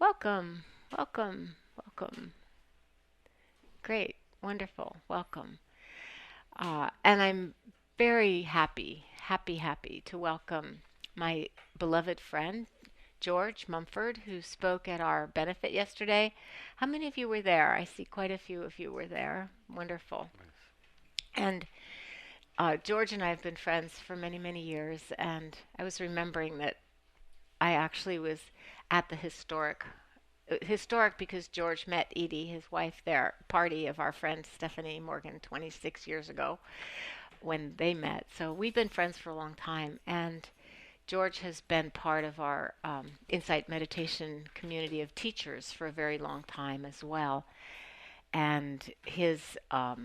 Welcome, welcome, welcome. Great, wonderful, welcome. And I'm very happy to welcome my beloved friend, George Mumford, who spoke at our benefit yesterday. How many of you were there? I see quite a few of you were there. Wonderful. And George and I have been friends for many, many years, and I was remembering that I actually was at the historic because George met Edie, his wife, there, party of our friend Stephanie Morgan 26 years ago when they met. So we've been friends for a long time, and George has been part of our Insight Meditation community of teachers for a very long time as well. And his, I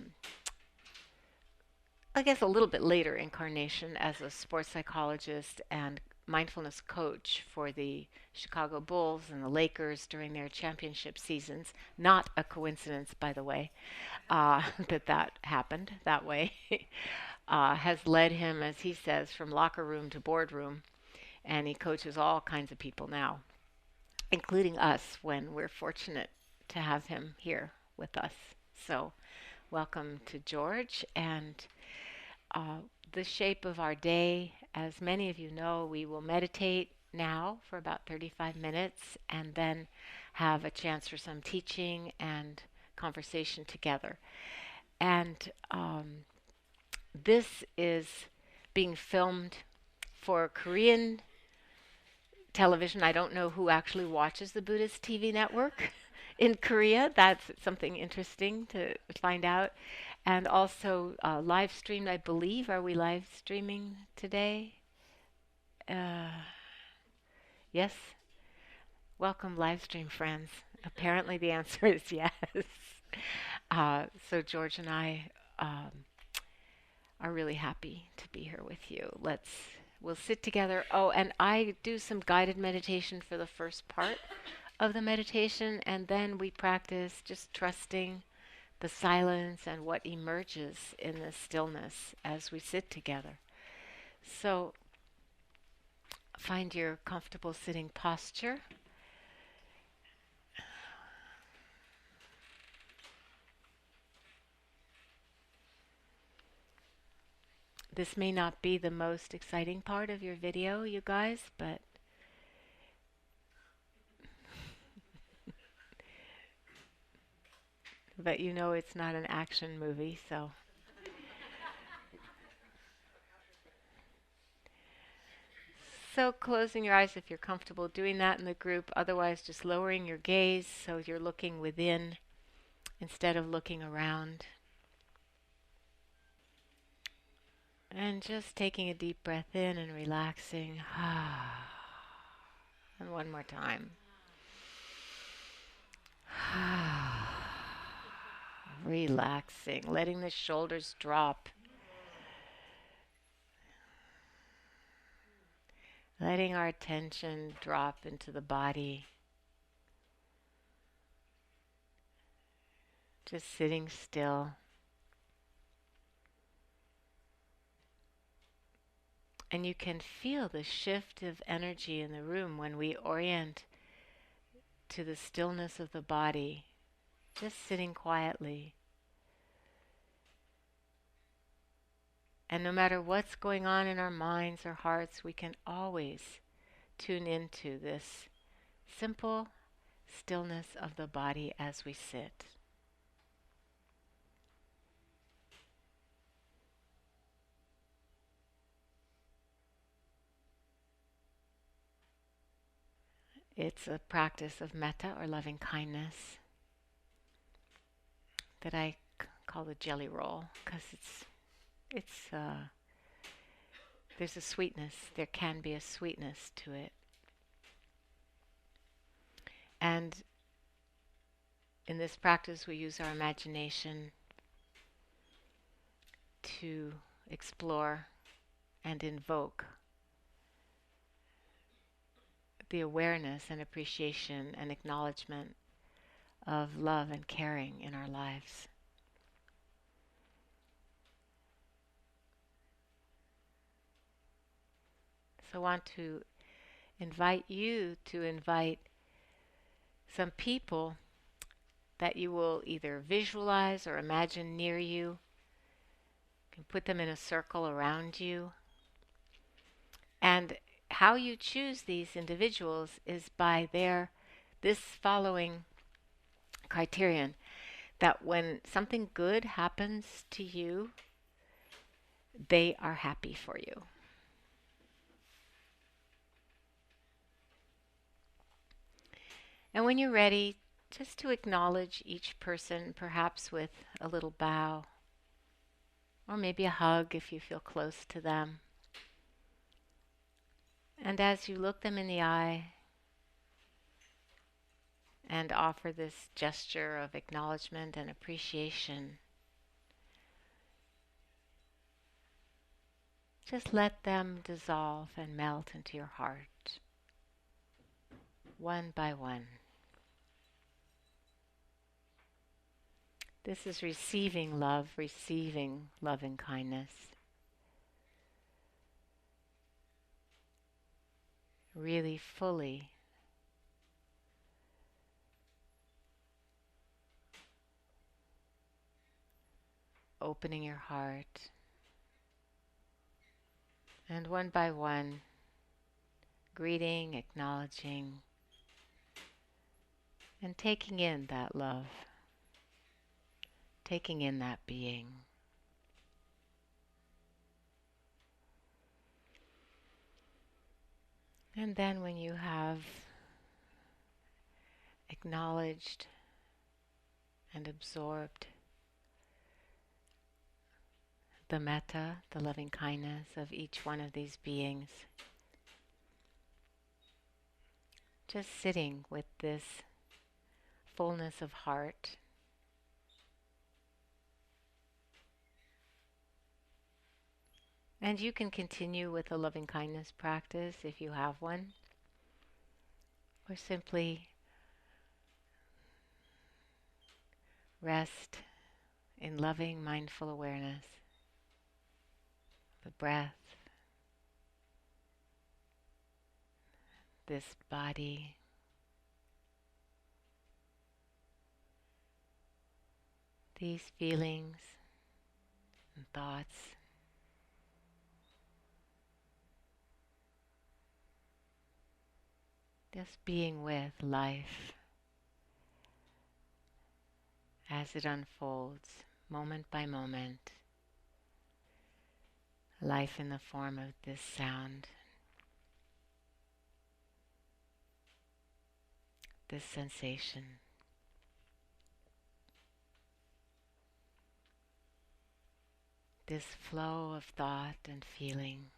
guess, a little bit later incarnation as a sports psychologist and mindfulness coach for the Chicago Bulls and the Lakers during their championship seasons. Not a coincidence, by the way, that happened that way. Has led him, as he says, from locker room to boardroom, and he coaches all kinds of people now, including us when we're fortunate to have him here with us. So welcome to George. And the shape of our day, as many of you know, we will meditate now for about 35 minutes and then have a chance for some teaching and conversation together. And this is being filmed for Korean television. I don't know who actually watches the Buddhist TV network in Korea. That's something interesting to find out. And also live streamed, I believe. Are we live streaming today? Yes? Welcome, live stream friends. Apparently the answer is yes. So George and I are really happy to be here with you. We'll sit together. Oh, and I do some guided meditation for the first part of the meditation, and then we practice just trusting the silence and what emerges in the stillness as we sit together. So find your comfortable sitting posture. This may not be the most exciting part of your video, you guys, but you know it's not an action movie, so. So closing your eyes if you're comfortable doing that in the group, otherwise just lowering your gaze so you're looking within instead of looking around. And just taking a deep breath in and relaxing. And one more time. Relaxing, letting the shoulders drop. Letting our attention drop into the body. Just sitting still. And you can feel the shift of energy in the room when we orient to the stillness of the body, just sitting quietly. And no matter what's going on in our minds or hearts, we can always tune into this simple stillness of the body as we sit. It's a practice of metta or loving kindness that I call the jelly roll because there's a sweetness. There can be a sweetness to it. And in this practice, we use our imagination to explore and invoke the awareness and appreciation and acknowledgement of love and caring in our lives. So I want to invite you to invite some people that you will either visualize or imagine near you. You can put them in a circle around you. And how you choose these individuals is by this following criterion, that when something good happens to you, they are happy for you. And when you're ready, just to acknowledge each person, perhaps with a little bow, or maybe a hug if you feel close to them. And as you look them in the eye and offer this gesture of acknowledgement and appreciation, just let them dissolve and melt into your heart, one by one. This is receiving loving kindness. Really fully opening your heart, and one by one greeting, acknowledging, and taking in that love, taking in that being. And then when you have acknowledged and absorbed the metta, the loving kindness of each one of these beings, just sitting with this fullness of heart, and you can continue with a loving kindness practice if you have one, or simply rest in loving, mindful awareness, the breath, this body, these feelings and thoughts. Just being with life as it unfolds, moment by moment. Life in the form of this sound, this sensation. This flow of thought and feeling.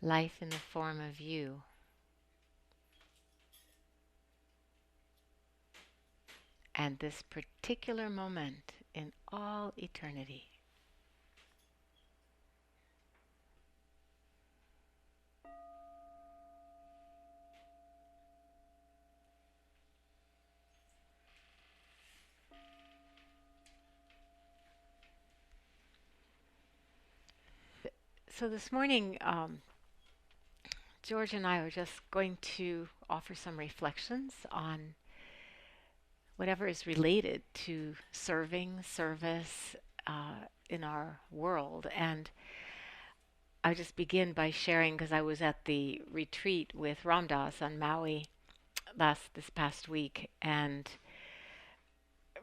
Life in the form of you. And this particular moment in all eternity. So this morning, George and I are just going to offer some reflections on whatever is related to service in our world. And I'll just begin by sharing, because I was at the retreat with Ram Dass on Maui this past week, and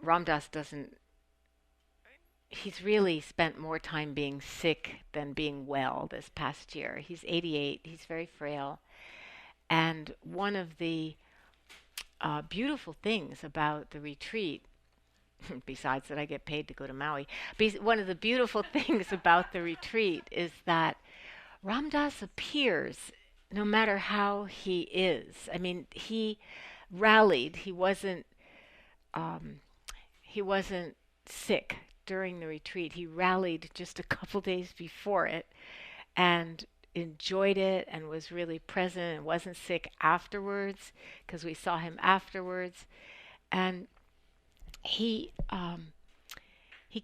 Ram Dass he's really spent more time being sick than being well this past year. He's 88, he's very frail. And one of the beautiful things about the retreat, besides that I get paid to go to Maui, one of the beautiful things about the retreat is that Ram Dass appears no matter how he is. I mean, he rallied. He wasn't sick during the retreat. He rallied just a couple days before it and enjoyed it and was really present and wasn't sick afterwards, because we saw him afterwards. And he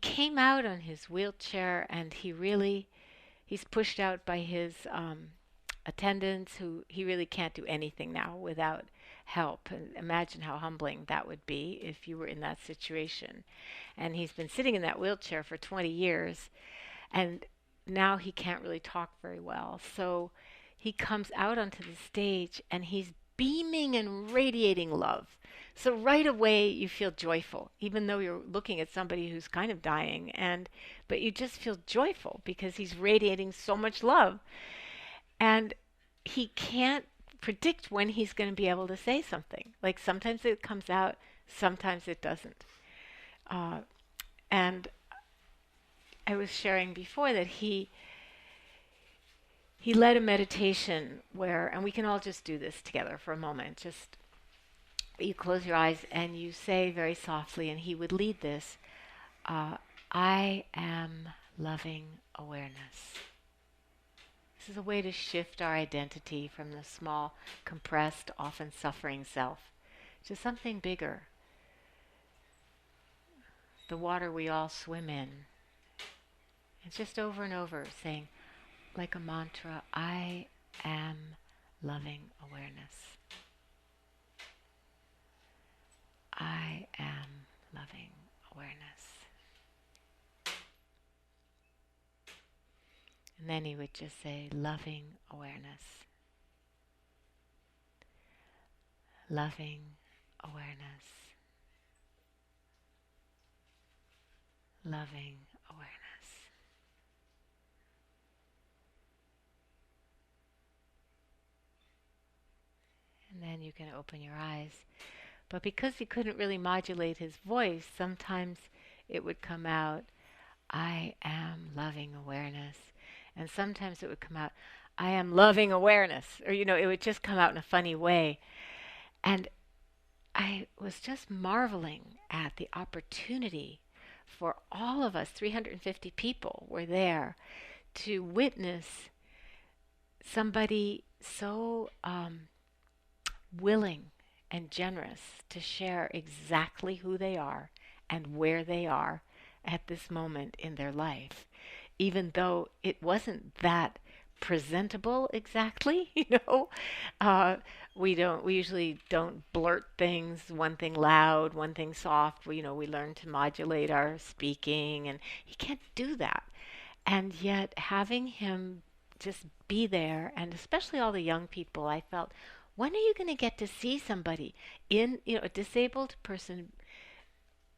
came out on his wheelchair, and he really he's pushed out by his attendants, who he really can't do anything now without help. And imagine how humbling that would be if you were in that situation. And he's been sitting in that wheelchair for 20 years, and now he can't really talk very well. So he comes out onto the stage and he's beaming and radiating love. So right away you feel joyful, even though you're looking at somebody who's kind of dying, but you just feel joyful because he's radiating so much love. And he can't predict when he's going to be able to say something. Like sometimes it comes out, sometimes it doesn't. And I was sharing before that he led a meditation where, and we can all just do this together for a moment, just you close your eyes and you say very softly, and he would lead this, I am loving awareness. This is a way to shift our identity from the small, compressed, often suffering self to something bigger. The water we all swim in. It's just over and over saying, like a mantra, I am loving awareness. I am loving awareness. And then he would just say, loving awareness. Loving awareness. Loving awareness. And then you can open your eyes. But because he couldn't really modulate his voice, sometimes it would come out, I am loving awareness. And sometimes it would come out, I am loving awareness. Or, it would just come out in a funny way. And I was just marveling at the opportunity for all of us, 350 people were there, to witness somebody so willing and generous to share exactly who they are and where they are at this moment in their life, even though it wasn't that presentable exactly. We usually don't blurt things, one thing loud, one thing soft. We learn to modulate our speaking, and he can't do that. And yet having him just be there, and especially all the young people, I felt, when are you going to get to see somebody in, a disabled person,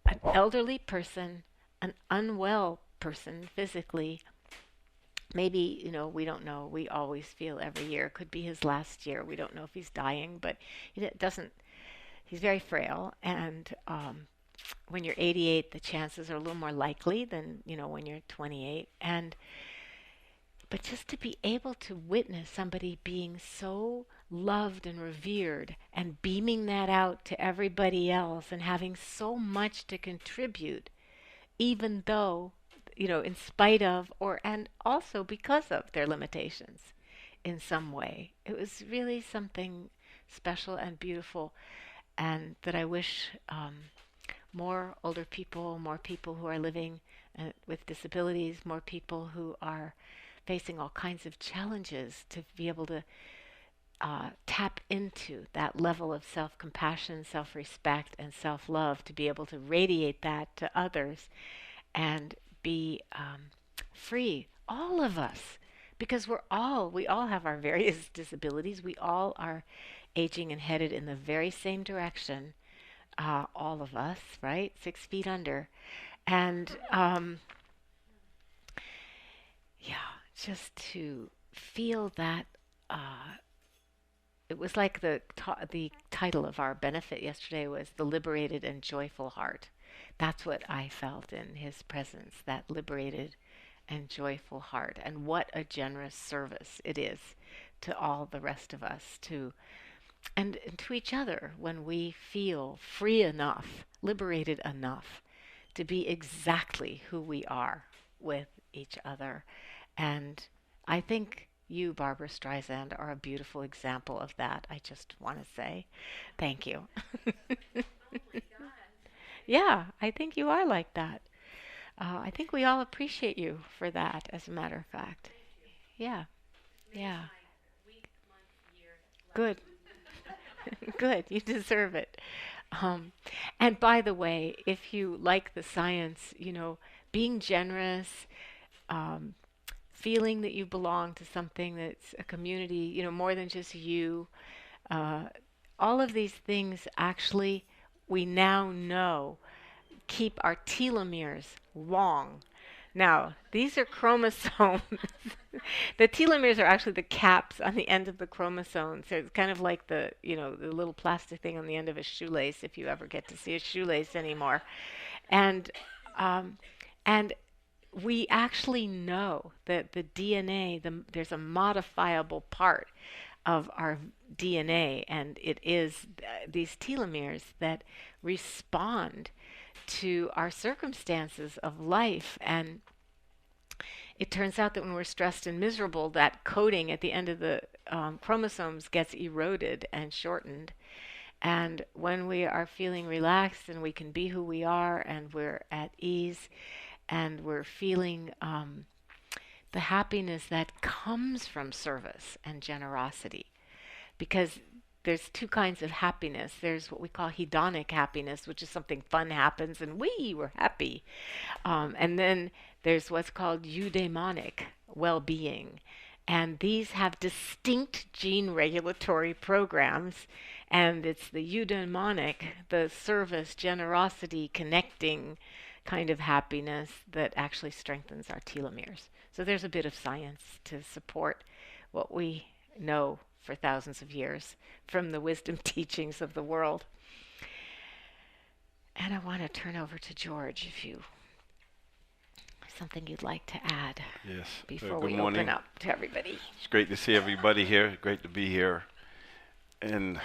an elderly person, an unwell person physically? Maybe, we don't know. We always feel every year. It could be his last year. We don't know if he's dying, but it doesn't. He's very frail. And when you're 88, the chances are a little more likely than, when you're 28. But just to be able to witness somebody being so loved and revered and beaming that out to everybody else and having so much to contribute, even though, in spite of and also because of their limitations in some way. It was really something special and beautiful, and that I wish more older people, more people who are living with disabilities, more people who are facing all kinds of challenges, to be able to tap into that level of self-compassion, self-respect, and self-love, to be able to radiate that to others and be free, all of us, because we all have our various disabilities. We all are aging and headed in the very same direction, all of us, right? 6 feet under. And just to feel that, it was like the title of our benefit yesterday was The Liberated and Joyful Heart. That's what I felt in his presence, that liberated and joyful heart. And what a generous service it is to all the rest of us, and to each other, when we feel free enough, liberated enough to be exactly who we are with each other. And I think you, Barbara Streisand, are a beautiful example of that. I just want to say thank you. Oh my God. Yeah, I think you are like that. I think we all appreciate you for that, as a matter of fact. Yeah. Maybe Yeah. my week, month, year. Good. Good. You deserve it. And by the way, if you like the science, being generous, um, feeling that you belong to something that's a community, more than just you, uh, all of these things actually, we now know, keep our telomeres long. Now, these are chromosomes. The telomeres are actually the caps on the end of the chromosomes. So it's kind of like the little plastic thing on the end of a shoelace, if you ever get to see a shoelace anymore. And um, and we actually know that the DNA, there's a modifiable part of our DNA, and it is these telomeres that respond to our circumstances of life. And it turns out that when we're stressed and miserable, that coating at the end of the chromosomes gets eroded and shortened. And when we are feeling relaxed and we can be who we are and we're at ease and we're feeling the happiness that comes from service and generosity, because there's two kinds of happiness. There's what we call hedonic happiness, which is something fun happens and we're happy. And then there's what's called eudaimonic well-being. And these have distinct gene regulatory programs. And it's the eudaimonic, the service, generosity, connecting kind of happiness that actually strengthens our telomeres. So there's a bit of science to support what we know for thousands of years from the wisdom teachings of the world. And I want to turn over to George if you something you'd like to add Yes. before Good we morning. open up to everybody. It's great to see everybody here. Great to be here. And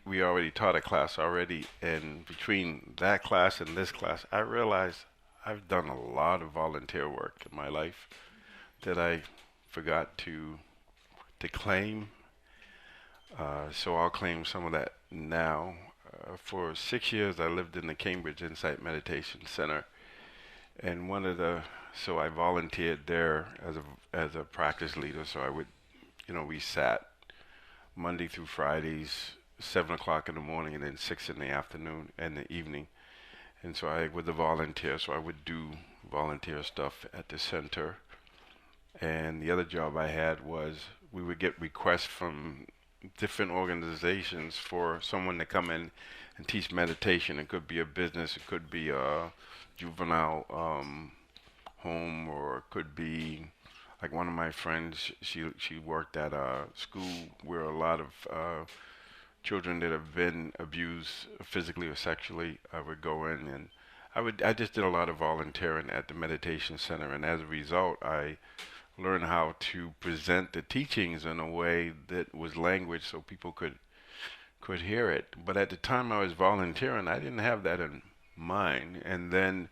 we already taught a class already, and between that class and this class, I realized I've done a lot of volunteer work in my life that I forgot to claim. So I'll claim some of that now. For 6 years, I lived in the Cambridge Insight Meditation Center, and so I volunteered there as a practice leader. So I would, we sat Monday through Fridays, 7 o'clock in the morning, and then 6 in the afternoon and the evening. And so I was a volunteer, so I would do volunteer stuff at the center. And the other job I had was we would get requests from different organizations for someone to come in and teach meditation. It could be a business, it could be a juvenile home, or it could be like one of my friends. She worked at a school where a lot of children that have been abused physically or sexually would go in, and I just did a lot of volunteering at the meditation center, and as a result, I learned how to present the teachings in a way that was language so people could hear it. But at the time I was volunteering, I didn't have that in mind. And then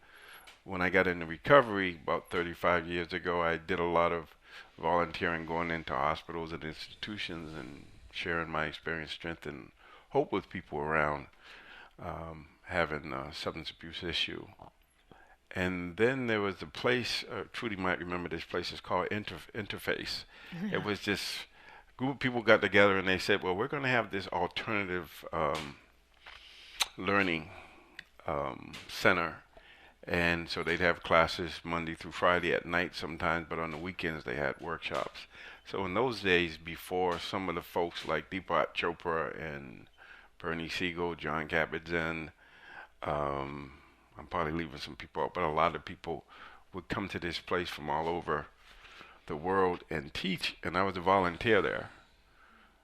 when I got into recovery about 35 years ago, I did a lot of volunteering, going into hospitals and institutions and sharing my experience, strength, and hope with people around having a substance abuse issue. And then there was a place, Trudy might remember this place, it's called Interface. It was this group of people got together and they said, well, we're going to have this alternative learning center. And so they'd have classes Monday through Friday at night sometimes, but on the weekends they had workshops. So in those days, before some of the folks like Deepak Chopra and Bernie Siegel, John Kabat-Zinn, I'm probably leaving some people out, but a lot of people would come to this place from all over the world and teach, and I was a volunteer there.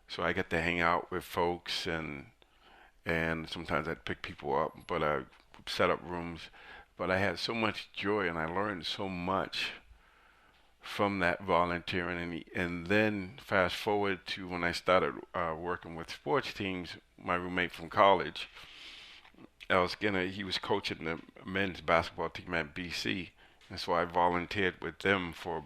So I get to hang out with folks, and sometimes I'd pick people up, but I set up rooms. But I had so much joy, and I learned so much from that volunteering. And then fast forward to when I started working with sports teams, my roommate from college, Al Skinner, he was coaching the men's basketball team at BC, and so I volunteered with them for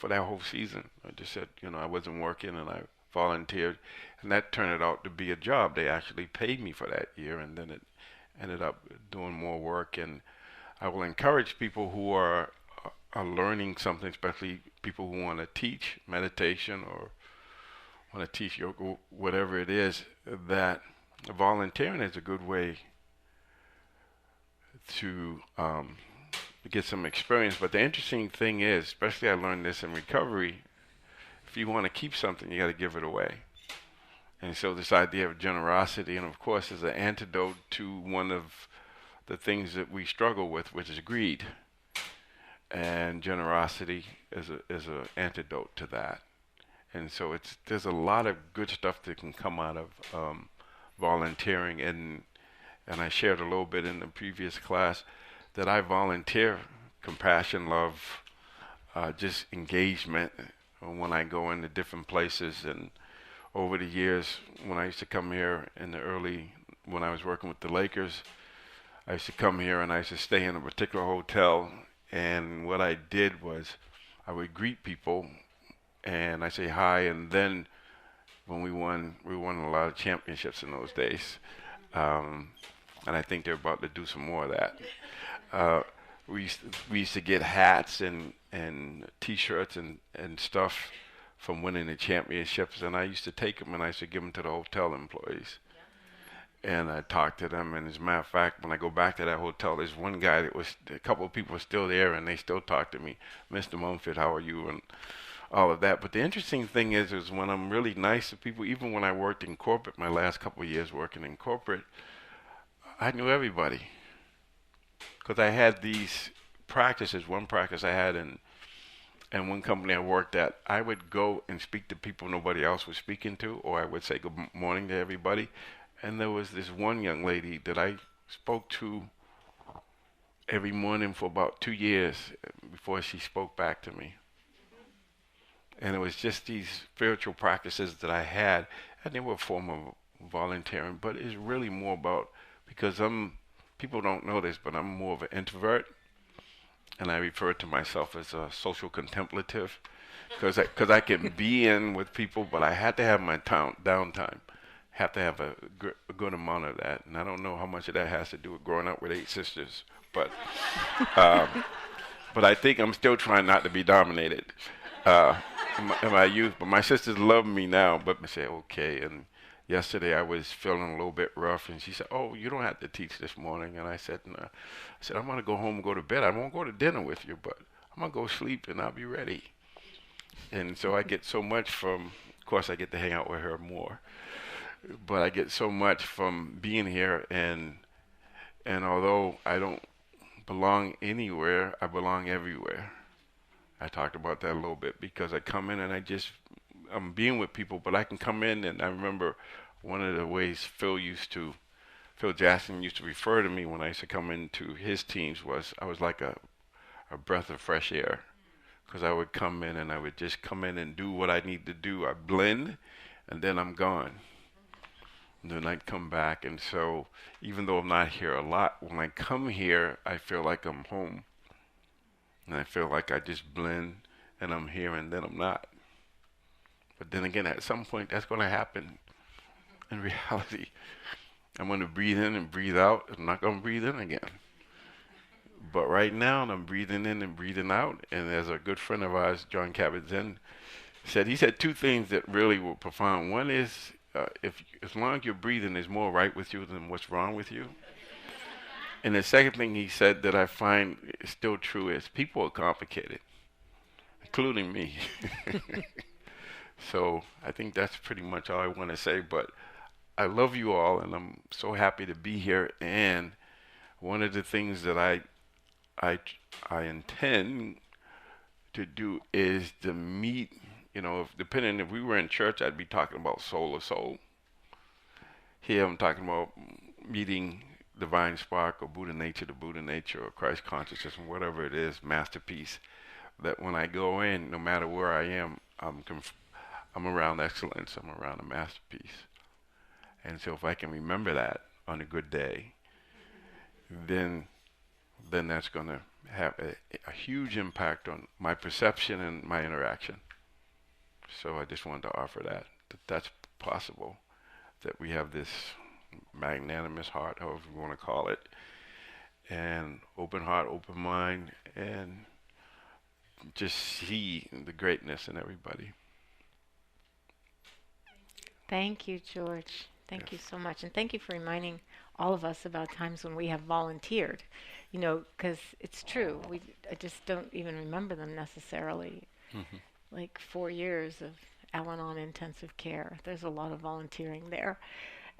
that whole season. I just said, I wasn't working, and I volunteered, and that turned out to be a job. They actually paid me for that year, and then it ended up doing more work. And I will encourage people who are learning something, especially people who want to teach meditation or want to teach yoga, whatever it is, that volunteering is a good way to get some experience. But the interesting thing is, especially I learned this in recovery, if you want to keep something, you got to give it away. And so this idea of generosity, and of course, is an antidote to one of the things that we struggle with, which is greed. And generosity is a antidote to that. And so there's a lot of good stuff that can come out of volunteering. And I shared a little bit in the previous class that I volunteer compassion, love, just engagement when I go into different places. And over the years, when I used to come here when I was working with the Lakers, I used to come here and I used to stay in a particular hotel. And what I did was I would greet people and I say hi. And then when we won a lot of championships in those days. And I think they're about to do some more of that. We used to get hats and T-shirts and stuff from winning the championships, and I used to take them and I used to give them to the hotel employees. And I talked to them, and as a matter of fact, when I go back to that hotel, there's one guy a couple of people were still there, and they still talk to me, Mr. Mumford, how are you, and all of that. But the interesting thing is when I'm really nice to people, even when I worked in corporate, my last couple of years working in corporate, I knew everybody. Because I had these practices. One practice I had in one company I worked at, I would go and speak to people nobody else was speaking to, or I would say good morning to everybody. And there was this one young lady that I spoke to every morning for about 2 years before she spoke back to me. And it was just these spiritual practices that I had, and they were a form of volunteering, but it's really more about, because people don't know this, but I'm more of an introvert, and I refer to myself as a social contemplative, because I can be in with people, but I had to have my downtime. Have to have a good amount of that, and I don't know how much of that has to do with growing up with 8 sisters, but but I think I'm still trying not to be dominated in my youth. But my sisters love me now, but I say okay. And yesterday I was feeling a little bit rough, and she said, "Oh, you don't have to teach this morning." And I said, "No." I said, "I'm gonna go home and go to bed. I won't go to dinner with you, but I'm gonna go sleep and I'll be ready." And so I get so much from, of course, I get to hang out with her more. But I get so much from being here, and although I don't belong anywhere, I belong everywhere. I talked about that a little bit, because I come in and I'm being with people, but I can come in, and I remember one of the ways Phil Jackson used to refer to me when I used to come into his teams was I was like a breath of fresh air, because I would come in and I would just come in and do what I need to do. I blend, and then I'm gone. And then I'd come back, and so even though I'm not here a lot, when I come here, I feel like I'm home. And I feel like I just blend, and I'm here, and then I'm not. But then again, at some point, that's going to happen in reality. I'm going to breathe in and breathe out. I'm not going to breathe in again. But right now, I'm breathing in and breathing out. And as a good friend of ours, John Kabat-Zinn, he said 2 things that really were profound. One is, as long as you're breathing, there's more right with you than what's wrong with you. And the second thing he said that I find is still true is people are complicated, including me. So I think that's pretty much all I want to say. But I love you all, and I'm so happy to be here. And one of the things that I intend to do is to meet. Depending if we were in church, I'd be talking about soul to soul. Here I'm talking about meeting divine spark, or Buddha nature to Buddha nature, or Christ consciousness, and whatever it is, masterpiece. That when I go in, no matter where I am, I'm around excellence. I'm around a masterpiece. And so if I can remember that on a good day, then that's going to have a huge impact on my perception and my interaction. So I just wanted to offer that's possible, that we have this magnanimous heart, however you want to call it, and open heart, open mind, and just see the greatness in everybody. Thank you, George. Thank you so much. And thank you for reminding all of us about times when we have volunteered, you know, because it's true. I just don't even remember them necessarily. Mhm. Like 4 years of Al-Anon intensive care. There's a lot of volunteering there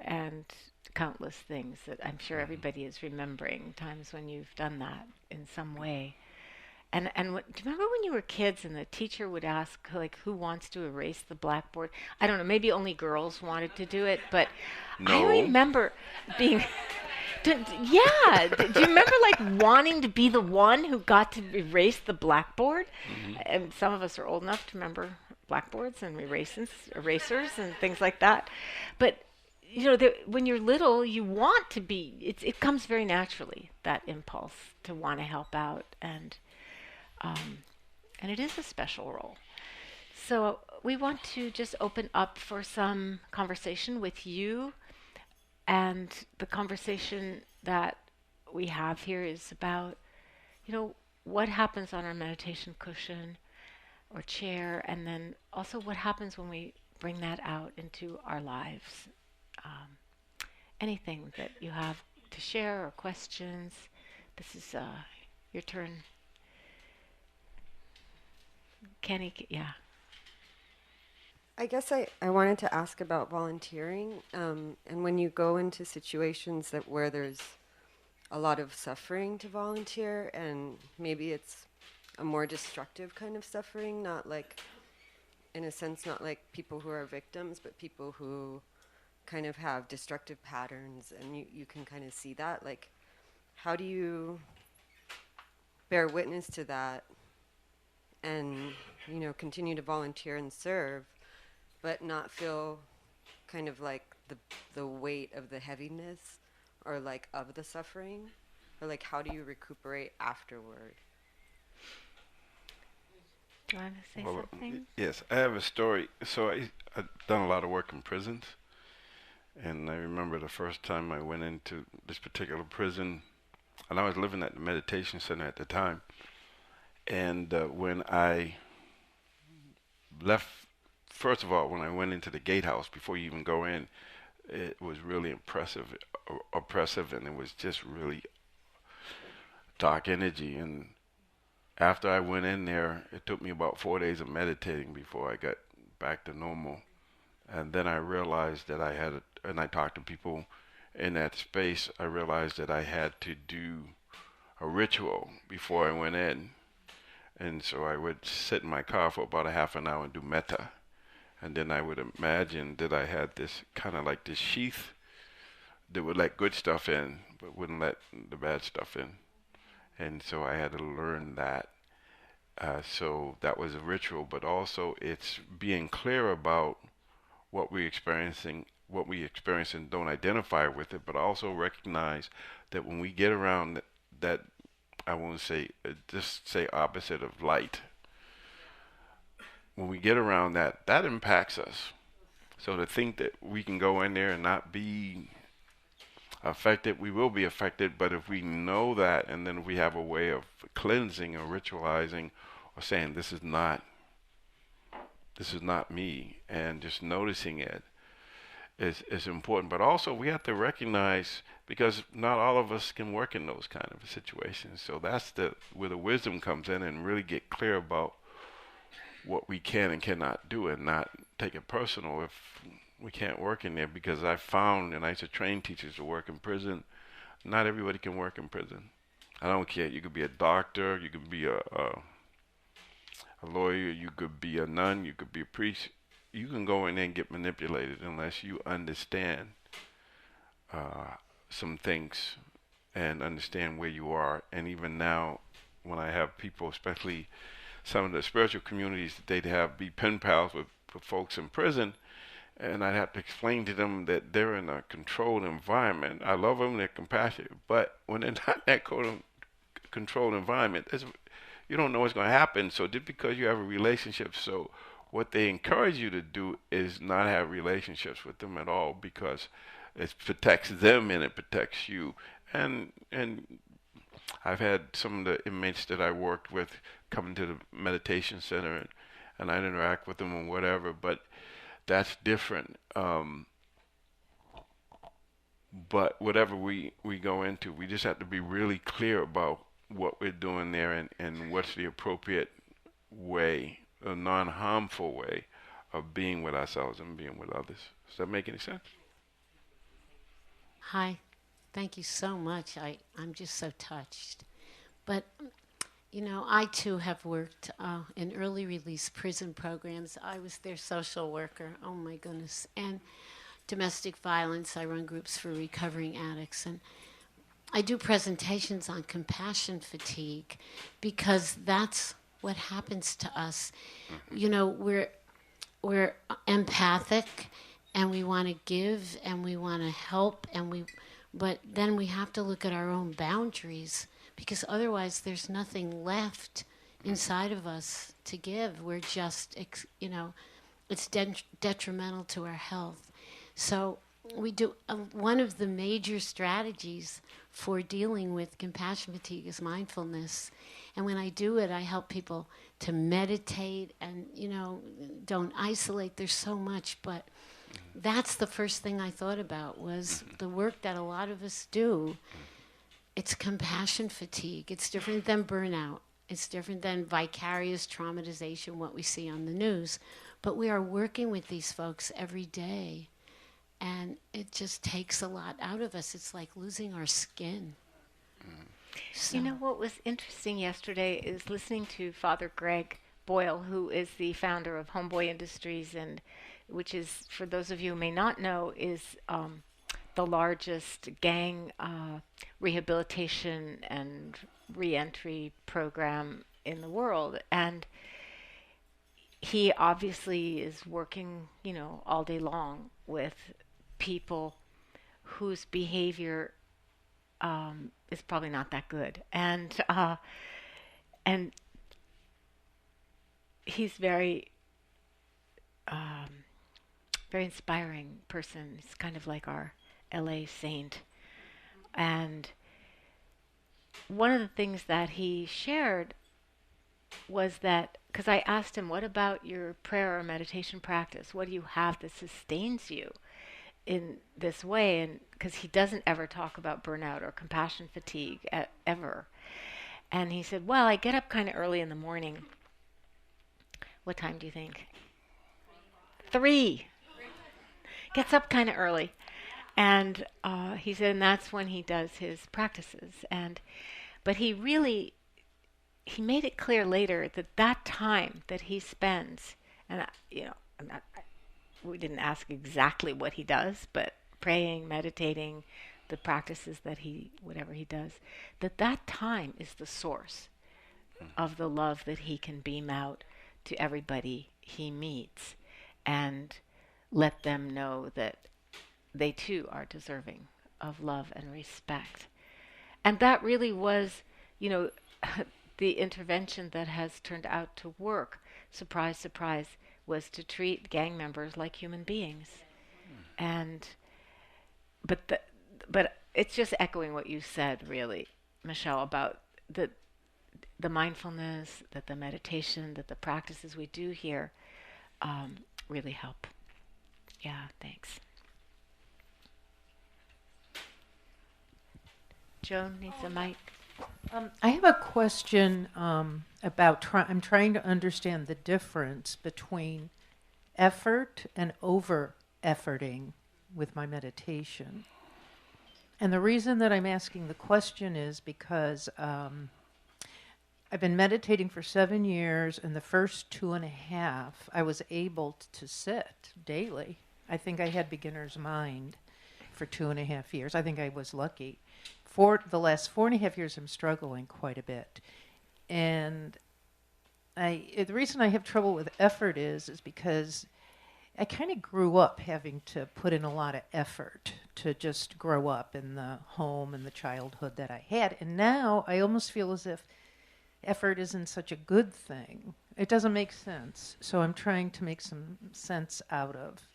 and countless things that I'm sure everybody is remembering, times when you've done that in some way. And do you remember when you were kids and the teacher would ask, like, who wants to erase the blackboard? I don't know, maybe only girls wanted to do it, but I No. remember being, yeah, do you remember like wanting to be the one who got to erase the blackboard? And some of us are old enough to remember blackboards and erasers and things like that. But you know, when you're little, you want to be. It comes very naturally, that impulse to want to help out, and it is a special role. So we want to just open up for some conversation with you, and the conversation that we have here is about, you know, what happens on our meditation cushion or chair, and then also what happens when we bring that out into our lives. Anything that you have to share or questions, this is your turn. Kenny, yeah. I guess I wanted to ask about volunteering, and when you go into situations where there's a lot of suffering to volunteer, and maybe it's a more destructive kind of suffering, not like, in a sense, not like people who are victims, but people who kind of have destructive patterns, and you can kind of see that. Like, how do you bear witness to that and, you know, continue to volunteer and serve, but not feel kind of like the weight of the heaviness or like of the suffering? Or like, how do you recuperate afterward? Do you want to say something? Yes, I have a story. So I've done a lot of work in prisons. And I remember the first time I went into this particular prison, and I was living at the meditation center at the time. And when I left, first of all, when I went into the gatehouse, before you even go in, it was really oppressive, and it was just really dark energy. And after I went in there, it took me about 4 days of meditating before I got back to normal. And then I realized that and I talked to people in that space, I realized that I had to do a ritual before I went in. And so I would sit in my car for about a half an hour and do metta. And then I would imagine that I had this kind of like this sheath that would let good stuff in, but wouldn't let the bad stuff in. And so I had to learn that. So that was a ritual, but also it's being clear about what we experience and don't identify with it, but also recognize that when we get around that I won't say, just say opposite of light. When we get around that impacts us. So to think that we can go in there and not be affected, we will be affected, but if we know that, and then we have a way of cleansing or ritualizing or saying this is not me, and just noticing it is important. But also we have to recognize, because not all of us can work in those kind of situations. So that's where the wisdom comes in, and really get clear about what we can and cannot do, and not take it personal if we can't work in there. Because I found, and I used to train teachers to work in prison, not everybody can work in prison. I don't care. You could be a doctor, you could be a lawyer, you could be a nun, you could be a priest. You can go in there and get manipulated unless you understand some things and understand where you are. And even now, when I have people, especially some of the spiritual communities, they be pen pals with folks in prison, and I'd have to explain to them that they're in a controlled environment. I love them, they're compassionate, but when they're not in that controlled environment, you don't know what's going to happen. So just because you have a relationship, so what they encourage you to do is not have relationships with them at all, because it protects them and it protects you. And I've had some of the inmates that I worked with come to the meditation center and I'd interact with them or whatever, but that's different. But whatever we go into, we just have to be really clear about what we're doing there and what's the appropriate way, a non-harmful way of being with ourselves and being with others. Does that make any sense? Hi. Thank you so much. I'm just so touched. But, you know, I too have worked in early release prison programs. I was their social worker. Oh, my goodness. And domestic violence. I run groups for recovering addicts. And I do presentations on compassion fatigue because that's what happens to us. You know, we're empathic and we want to give and we want to help but then we have to look at our own boundaries because otherwise there's nothing left inside of us to give. We're just, you know, it's detrimental to our health. So we do one of the major strategies for dealing with compassion fatigue is mindfulness. And when I do it, I help people to meditate and, you know, don't isolate. There's so much, but that's the first thing I thought about was the work that a lot of us do. It's compassion fatigue. It's different than burnout. It's different than vicarious traumatization, what we see on the news. But we are working with these folks every day. And it just takes a lot out of us. It's like losing our skin. So. You know what was interesting yesterday is listening to Father Greg Boyle, who is the founder of Homeboy Industries, and which is, for those of you who may not know, is the largest gang rehabilitation and reentry program in the world. And he obviously is working, you know, all day long with people whose behavior is probably not that good, and he's very inspiring person. He's kind of like our LA saint. And one of the things that he shared was that, because I asked him, what about your prayer or meditation practice? What do you have that sustains you in this way? And because he doesn't ever talk about burnout or compassion fatigue ever. And he said, well, I get up kind of early in the morning. What time do you think? 3. Gets up kind of early. And he said, and that's when he does his practices. But he made it clear later that time that he spends, and we didn't ask exactly what he does, but praying, meditating, the practices that whatever he does, that time is the source of the love that he can beam out to everybody he meets and let them know that they too are deserving of love and respect. And that really was, you know, the intervention that has turned out to work, surprise, surprise, was to treat gang members like human beings. But it's just echoing what you said, really, Michelle, about the mindfulness, that the meditation, that the practices we do here really help. Yeah, thanks. Joan needs a mic. I have a question about I'm trying to understand the difference between effort and over-efforting with my meditation. And the reason that I'm asking the question is because I've been meditating for 7 years, and the first 2.5, I was able to sit daily. I think I had beginner's mind for 2.5 years. I think I was lucky. For the last 4.5 years, I'm struggling quite a bit. And the reason I have trouble with effort is because I kind of grew up having to put in a lot of effort to just grow up in the home and the childhood that I had. And now I almost feel as if effort isn't such a good thing. It doesn't make sense. So I'm trying to make some sense out of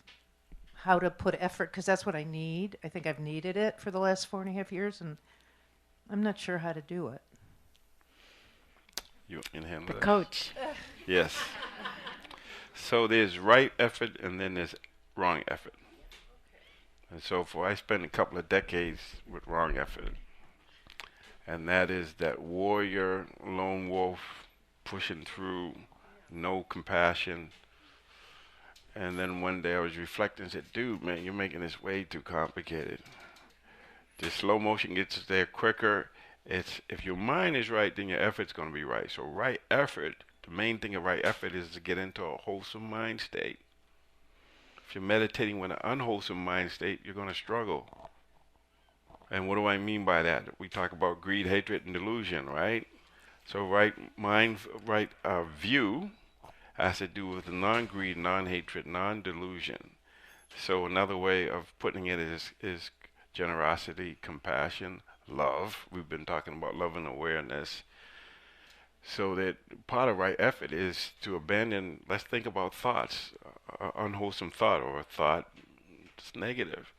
how to put effort, because that's what I need. I think I've needed it for the last 4.5 years, and I'm not sure how to do it. You can handle the this. coach. Yes. So there's right effort and then there's wrong effort. And so I spent a couple of decades with wrong effort. And that is that warrior, lone wolf, pushing through, no compassion. And then one day I was reflecting and said, dude, man, you're making this way too complicated. The slow motion gets there quicker. It's if your mind is right, then your effort's going to be right. So right effort, the main thing of right effort is to get into a wholesome mind state. If you're meditating with an unwholesome mind state, you're going to struggle. And what do I mean by that? We talk about greed, hatred, and delusion, right? So right mind, right view has to do with non-greed, non-hatred, non-delusion. So another way of putting it is generosity, compassion, love. We've been talking about love and awareness. So that part of right effort is to abandon, let's think about thoughts, unwholesome thought or a thought that's negative.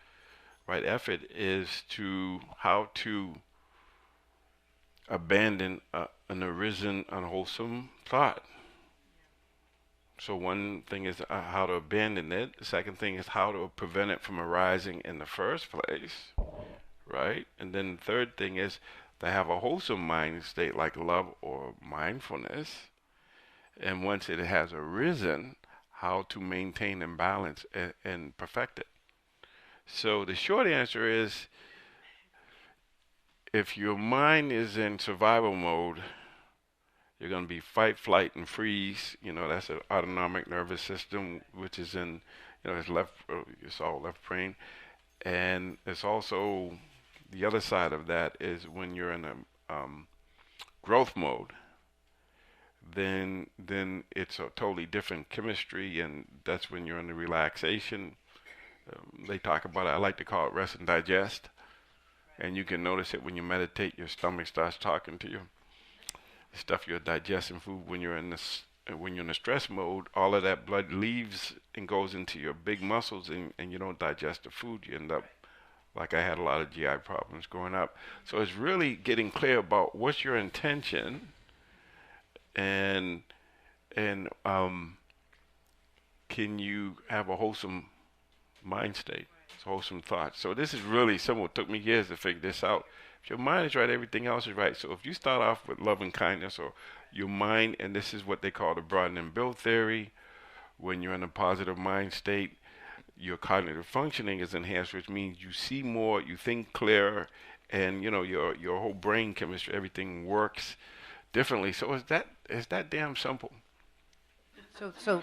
Right effort is to how to abandon an arisen unwholesome thought. So one thing is how to abandon it. The second thing is how to prevent it from arising in the first place, right? And then the third thing is to have a wholesome mind state like love or mindfulness. And once it has arisen, how to maintain and balance and perfect it. So the short answer is, if your mind is in survival mode, you're going to be fight, flight, and freeze. You know, that's an autonomic nervous system, which is in, it's all left brain. And it's also, the other side of that is when you're in a growth mode, then it's a totally different chemistry, and that's when you're in the relaxation. They talk about it, I like to call it rest and digest. And you can notice it when you meditate, your stomach starts talking to you. The stuff you're digesting food when you're in the stress mode, all of that blood leaves and goes into your big muscles, and you don't digest the food. You end up like I had a lot of GI problems growing up. So it's really getting clear about what's your intention, and can you have a wholesome mind state, wholesome thoughts. So this is really simple. It took me years to figure this out. If your mind is right, everything else is right. So if you start off with love and kindness, or your mind, and this is what they call the broaden and build theory, when you're in a positive mind state, your cognitive functioning is enhanced, which means you see more, you think clearer, and your whole brain chemistry, everything works differently. So it's that damn simple. So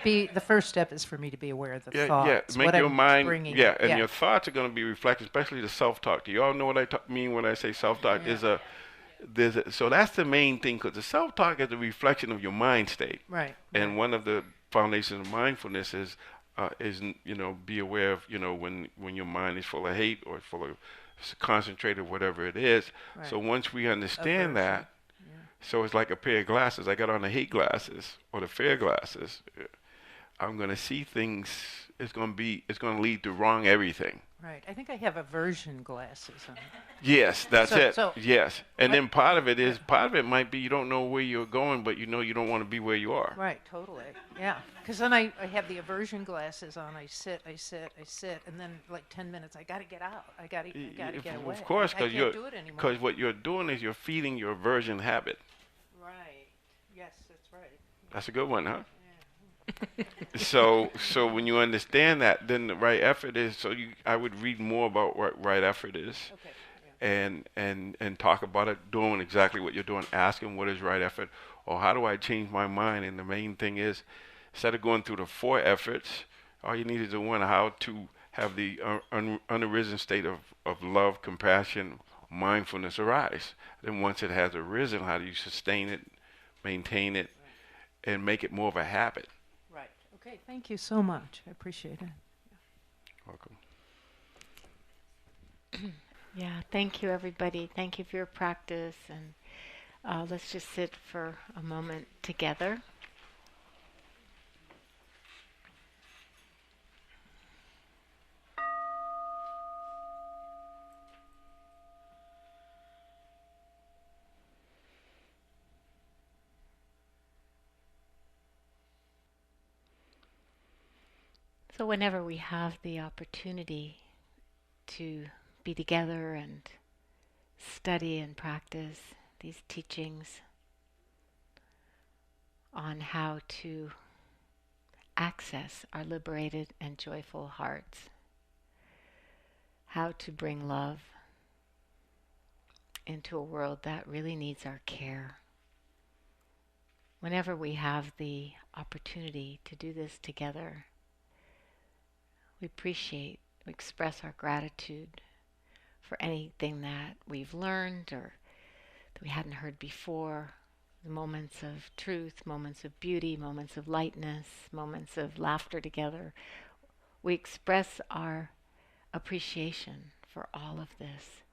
the first step is for me to be aware of the thoughts. Yeah, make your mind, and your thoughts are going to be reflected, especially the self-talk. Do you all know what I mean when I say self-talk? Yeah. So that's the main thing, because the self-talk is a reflection of your mind state. Right. And one of the foundations of mindfulness is be aware of, when your mind is full of hate or full of concentrated, whatever it is. Right. So once we understand that, so it's like a pair of glasses. I got on the hate glasses or the fear glasses. I'm going to see things. It's going to lead to wrong everything. Right. I think I have aversion glasses on. Yes, that's it. So yes. And then part of it might be you don't know where you're going, but you don't want to be where you are. Right, totally. Yeah. Because then I have the aversion glasses on. I sit, and then like 10 minutes, I got to get out. I got to get away. Of course, I can't do it anymore. Because what you're doing is you're feeding your aversion habit. Right. Yes, that's right. That's a good one, huh? So when you understand that, then the right effort is, I would read more about what right effort is. Okay. And talk about it, doing exactly what you're doing, asking what is right effort, or how do I change my mind. And the main thing is, instead of going through the 4 efforts, all you need is the one, how to have the unarisen state of love, compassion, mindfulness arise. Then once it has arisen, how do you sustain it, maintain it, and make it more of a habit? Right. Okay, thank you so much. I appreciate it. Welcome. Yeah, thank you, everybody. Thank you for your practice. And let's just sit for a moment together. So whenever we have the opportunity to be together and study and practice these teachings on how to access our liberated and joyful hearts, how to bring love into a world that really needs our care. Whenever we have the opportunity to do this together, we express our gratitude for anything that we've learned or that we hadn't heard before, the moments of truth, moments of beauty, moments of lightness, moments of laughter together. We express our appreciation for all of this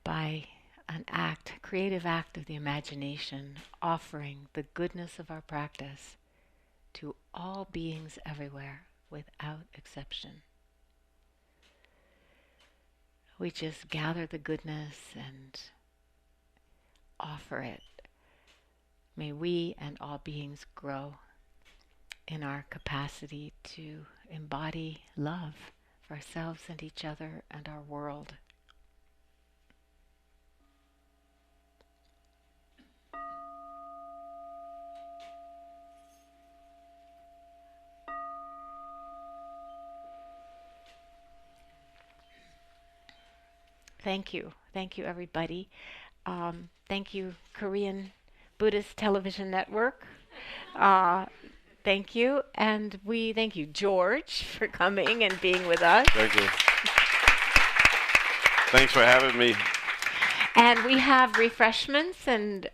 by an creative act of the imagination, offering the goodness of our practice to all beings everywhere without exception. We just gather the goodness and offer it. May we and all beings grow in our capacity to embody love for ourselves and each other and our world. Thank you. Thank you, everybody. Thank you, Korean Buddhist Television Network. Thank you. And we thank you, George, for coming and being with us. Thank you. Thanks for having me. And we have refreshments, and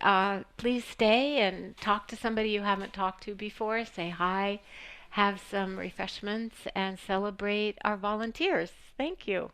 please stay and talk to somebody you haven't talked to before. Say hi, have some refreshments, and celebrate our volunteers. Thank you.